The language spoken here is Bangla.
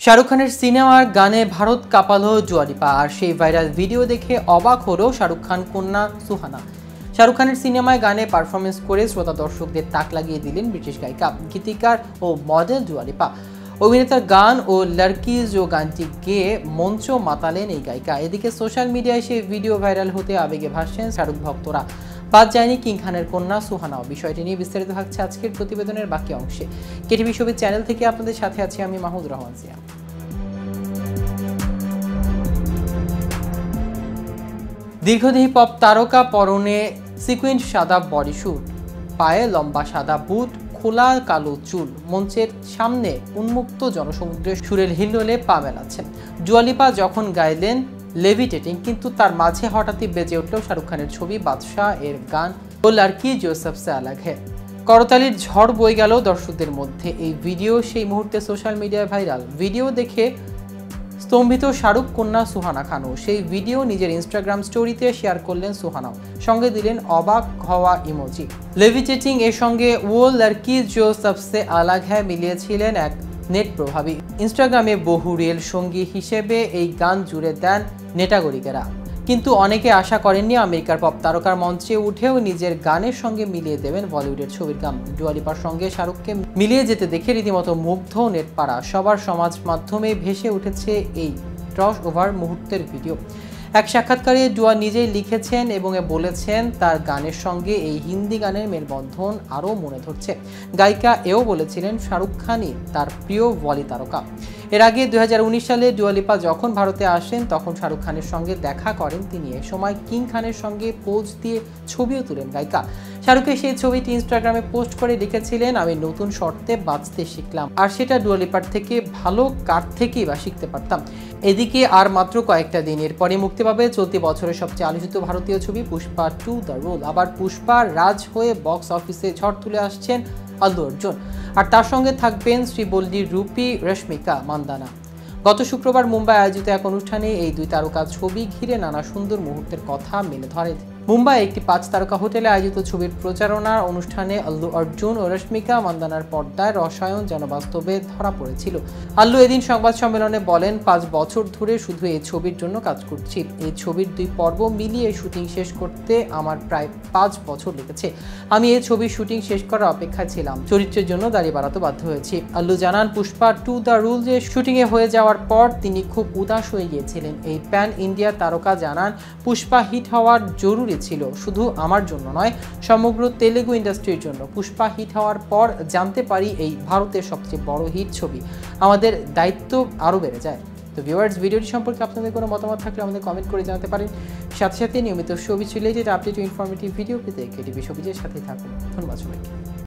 শাহরুখ খানের সিনেমার গানে ভারত কাঁপালো ডুয়া লিপা, আর সেই ভাইরাল ভিডিও দেখে অবাক হলো শাহরুখ খান কন্যা সুহানা। শাহরুখ খানের সিনেমায় গানে পারফরমেন্স করে শ্রোতা দর্শকদের তাক লাগিয়ে দিলেন ব্রিটিশ গায়িকা, গীতিকার ও মডেল ডুয়া লিপা। অভিনেতার গান ও লাড়কিজ ও গানটি গেয়ে মঞ্চ মাতালেন এই গায়িকা। এদিকে সোশ্যাল মিডিয়ায় সেই ভিডিও ভাইরাল হতে আবেগে ভাসছেন শাহরুখ ভক্তরা। বাদ যায়নি কিং খানের কন্যা সুহানাও। বিষয়টি নিয়ে বিস্তারিত থাকছে আজকের প্রতিবেদনের বাকি অংশে। কেটিভি ছবির চ্যানেল থেকে আপনাদের সাথে আছি আমি মাহমুদ রহমান জিয়া। দীর্ঘদেহী পপ তারকা, পরনে সিকুয়েন্ট সাদা বডি স্যুট, পায়ে লম্বা সাদা বুট, খোলা কালো চুল, মঞ্চের সামনে উন্মুক্ত জনসমুদ্রের সুরের হিল্লোলে পা মেলাচ্ছেন। ডুয়া লিপা যখন গাইলেন লেভিটেটিং, কিন্তু তার মাঝে হঠাৎই বেজে উঠল শাহরুখ খানের ছবি বাদশা এর গান ও লাড়কি জো সবসে আলাগ হ্যায়। করতালির ঝড় বয়ে গেল দর্শকদের মধ্যে। এই ভিডিও সেই মুহূর্তে সোশ্যাল মিডিয়ায় ভাইরাল। ভিডিও দেখে স্তম্ভিত শাহরুখ কন্যা সুহানা খানও। সেই ভিডিও নিজের ইনস্টাগ্রাম স্টোরিতে শেয়ার করলেন সুহানাও, সঙ্গে দিলেন অবাক হওয়া ইমোজি। লেভিটেটিং এর সঙ্গে ও লাড়কি জো সবসে আলাগ হ্যায় মিলিয়েছিলেন এক নেট প্রভাবী। ইনস্টাগ্রামে বহু রিল সঙ্গী হিসেবে এই গান জুড়ে দেন নেটাগরিকেরা। কিন্তু অনেকে আশা করেননি আমেরিকার পপ তারকার মঞ্চে উঠেও নিজের গানের সঙ্গে মিলিয়ে দেবেন বলিউডের ছবির গান। ডুয়া লিপার সঙ্গে শাহরুখকে মিলিয়ে যেতে দেখে রীতিমতো মুগ্ধ নেটপাড়া। সবার সমাজ মাধ্যমে ভেসে উঠেছে এই ক্রস ওভার মুহূর্তের ভিডিও। এক সাক্ষাৎকারে ডুয়া নিজেই লিখেছেন এবং বলেছেন তার গানের সঙ্গে এই হিন্দি গানের মেলবন্ধন আরও মনে ধরছে। গায়িকা এও বলেছিলেন শাহরুখ খানই তার প্রিয় বলি তারকা। এর আগে 2019 সালে ডুয়া লিপা যখন ভারতে আসেন তখন শাহরুখ খানের সঙ্গে দেখা করেন তিনি। এ সময় কিং খানের সঙ্গে পোজ দিয়ে ছবিও তুলেন গায়িকা। শাহরুখের সেই ছবিটি ইনস্টাগ্রামে পোস্ট করে লিখেছিলেন, আমি নতুন শর্তে বাঁচতে শিখলাম, আর সেটা ডুয়া লিপার থেকে ভালো কার থেকেই বা শিখতে পারতাম। এদিকে আর মাত্র কয়েকটা দিন, এরপরে মুক্তি পাবে চলতি বছরের সবচেয়ে আলোচিত ভারতীয় ছবি পুষ্পা 2 দ্য রোল। আবার পুষ্পা রাজ হয়ে বক্স অফিসে ঝড় তুলে আসছেন আল্লু অর্জুন, আর তার সঙ্গে থাকবেন শ্রীবল্লীর রূপী রশ্মিকা মান্দানা। গত শুক্রবার মুম্বাই আয়োজিত এক অনুষ্ঠানে এই দুই তারকার ছবি ঘিরে নানা সুন্দর মুহূর্তের কথা মেলে ধরে। মুম্বাই একটি 5 তারকা হোটেলে আয়োজিত ছবির প্রচারণার অনুষ্ঠানে আল্লু অর্জুন ও রশ্মিকা মান্দানার পর্দায় রসায়ন যেন বাস্তবে ধরা পড়েছিল। আল্লু এদিন সংবাদ সম্মেলনে বলেন, 5 বছর ধরে শুধু এই ছবির জন্য কাজ করছি। এই ছবির 2 পর্ব মিলিয়ে শুটিং শেষ করতে আমার প্রায় 5 বছর লেগেছে। আমি এই ছবির শুটিং শেষ করার অপেক্ষায় ছিলাম, চরিত্রের জন্য দাঁড়িয়ে বাড়াতে বাধ্য হয়েছি। আল্লু জানান, পুষ্পা 2 দ্য রুল যে শুটিংয়ে হয়ে যাওয়ার পর তিনি খুব উদাস হয়ে গিয়েছিলেন। এই প্যান ইন্ডিয়া তারকা জানান, পুষ্পা হিট হওয়ার জরুরি ছিল, শুধু আমার জন্য নয়, সমগ্র তেলেগু ইন্ডাস্ট্রির জন্য। পুষ্পা হিট হওয়ার পর জানতে পারি এই ভারতের সবচেয়ে বড় হিট ছবি, আমাদের দায়িত্ব আরও বেড়ে যায়। তো ভিউয়ার্স, ভিডিওটি সম্পর্কে আপনাদের কোনো মতামত থাকলে আমাদের কমেন্ট করে জানাতে পারেন। সাথে সাথে নিয়মিত ছবি রিলেটেড আপডেট ও ইনফরমেটিভ ভিডিও পেতে কেটিভি ছবিজের সাথেই থাকুন। ধন্যবাদ সবাইকে।